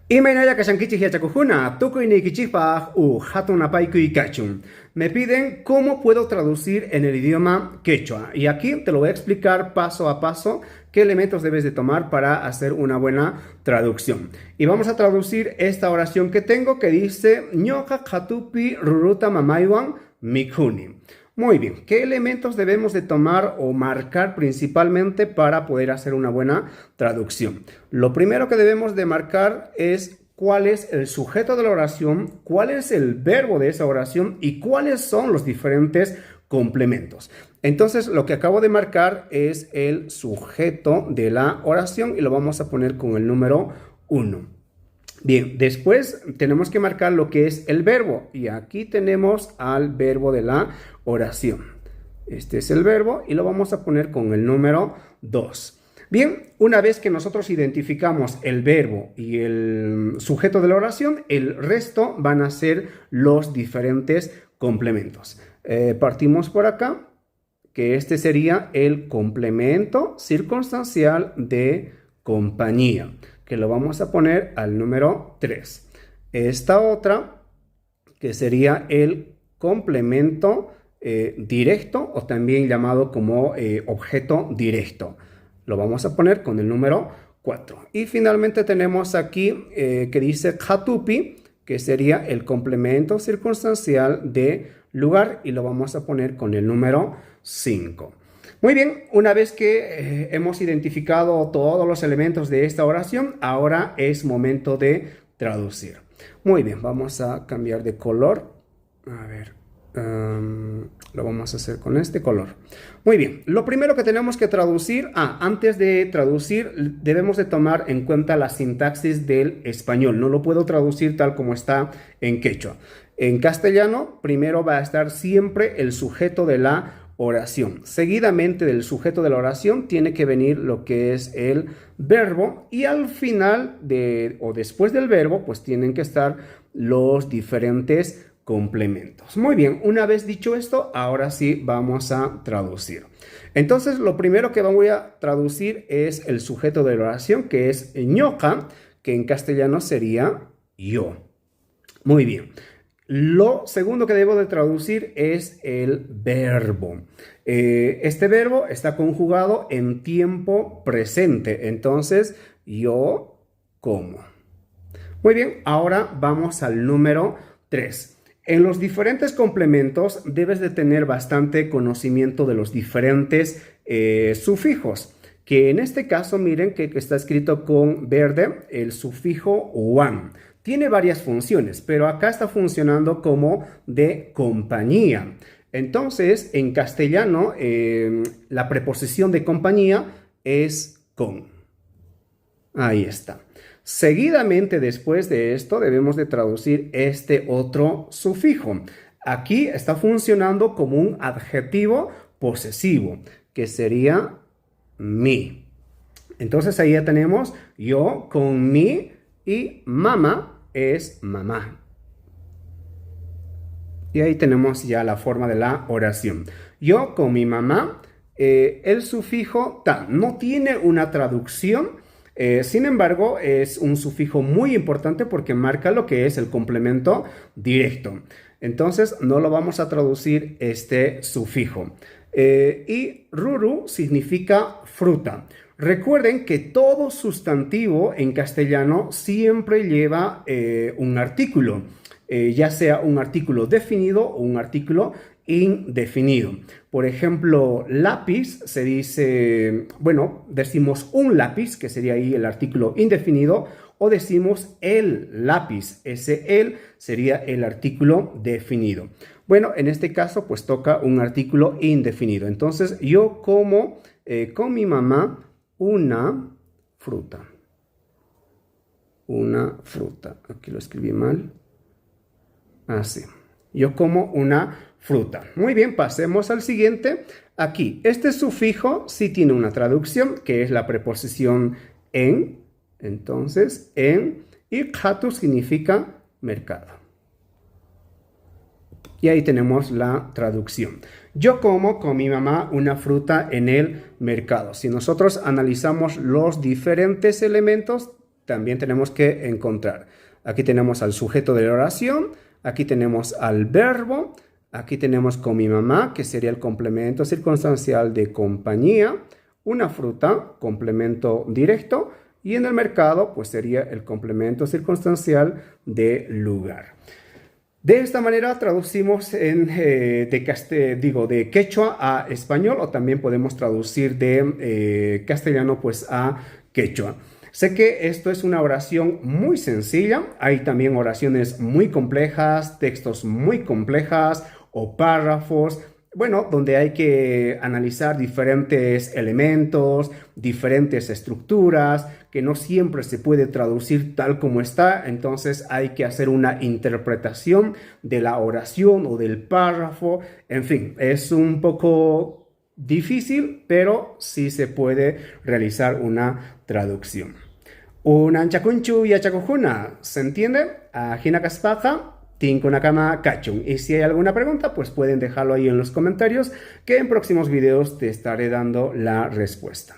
Imaynaya kashankichik yachakujuna, tukuy nikichikpaq hatunapaykuy kachun. Me piden cómo puedo traducir en el idioma quechua. Y aquí te lo voy a explicar paso a paso qué elementos debes de tomar para hacer una buena traducción. Y vamos a traducir esta oración que tengo que dice ñoqa qhatupi ruruta mamaywan mikhuni. Muy bien, ¿qué elementos debemos de tomar o marcar principalmente para poder hacer una buena traducción? Lo primero que debemos de marcar es cuál es el sujeto de la oración, cuál es el verbo de esa oración y cuáles son los diferentes complementos. Entonces, lo que acabo de marcar es el sujeto de la oración y lo vamos a poner con el número 1. Bien, después tenemos que marcar lo que es el verbo y aquí tenemos al verbo de la oración. Este es el verbo y lo vamos a poner con el número 2. Bien, una vez que nosotros identificamos el verbo y el sujeto de la oración, el resto van a ser los diferentes complementos. Partimos por acá, que este sería el complemento circunstancial de compañía, que lo vamos a poner al número 3. Esta otra, que sería el complemento directo o también llamado como objeto directo. Lo vamos a poner con el número 4. Y finalmente tenemos aquí que dice qhatupi, que sería el complemento circunstancial de lugar y lo vamos a poner con el número 5. Muy bien, una vez que hemos identificado todos los elementos de esta oración, ahora es momento de traducir. Muy bien, vamos a cambiar de color. A ver, lo vamos a hacer con este color. Muy bien, lo primero que tenemos que traducir, antes de traducir debemos de tomar en cuenta la sintaxis del español. No lo puedo traducir tal como está en quechua. En castellano, primero va a estar siempre el sujeto de la oración. Seguidamente del sujeto de la oración tiene que venir lo que es el verbo y al final o después del verbo pues tienen que estar los diferentes complementos. Muy bien, una vez dicho esto, ahora sí vamos a traducir. Entonces, lo primero que voy a traducir es el sujeto de la oración, que es ñoqa, que en castellano sería yo. Muy bien. Lo segundo que debo de traducir es el verbo. Este verbo está conjugado en tiempo presente. Entonces, yo como. Muy bien, ahora vamos al número 3. En los diferentes complementos debes de tener bastante conocimiento de los diferentes sufijos. Que en este caso, miren que está escrito con verde el sufijo wan. Tiene varias funciones, pero acá está funcionando como de compañía. Entonces, en castellano, la preposición de compañía es con. Ahí está. Seguidamente, después de esto, debemos de traducir este otro sufijo. Aquí está funcionando como un adjetivo posesivo, que sería mi. Entonces, ahí ya tenemos yo con mi y mamá es mamá. Y ahí tenemos ya la forma de la oración. Yo con mi mamá, el sufijo ta no tiene una traducción. Sin embargo, es un sufijo muy importante porque marca lo que es el complemento directo. Entonces, no lo vamos a traducir este sufijo. Y ruru significa fruta. Recuerden que todo sustantivo en castellano siempre lleva un artículo, ya sea un artículo definido o un artículo indefinido. Por ejemplo, lápiz se dice, bueno, decimos un lápiz, que sería ahí el artículo indefinido, o decimos el lápiz, ese el sería el artículo definido. Bueno, en este caso, pues toca un artículo indefinido. Entonces, yo como con mi mamá una fruta. Una fruta. Aquí lo escribí mal. Así. Yo como una fruta. Muy bien, pasemos al siguiente. Aquí, este sufijo sí tiene una traducción, que es la preposición en. Entonces, en. Y qhatu significa mercado. Y ahí tenemos la traducción. Yo como con mi mamá una fruta en el mercado. Si nosotros analizamos los diferentes elementos, también tenemos que encontrar. Aquí tenemos al sujeto de la oración, aquí tenemos al verbo, aquí tenemos con mi mamá, que sería el complemento circunstancial de compañía, una fruta, complemento directo, y en el mercado, pues sería el complemento circunstancial de lugar. De esta manera traducimos de quechua a español, o también podemos traducir de castellano pues a quechua. Sé que esto es una oración muy sencilla, hay también oraciones muy complejas, textos muy complejas o párrafos, bueno, donde hay que analizar diferentes elementos, diferentes estructuras, que no siempre se puede traducir tal como está, entonces hay que hacer una interpretación de la oración o del párrafo, en fin, es un poco difícil, pero sí se puede realizar una traducción. Unanchakunchu yachakujuna, ¿se entiende? Ajina kaspaja. Tinkunakama Kachun. Y si hay alguna pregunta, pues pueden dejarlo ahí en los comentarios, que en próximos videos te estaré dando la respuesta.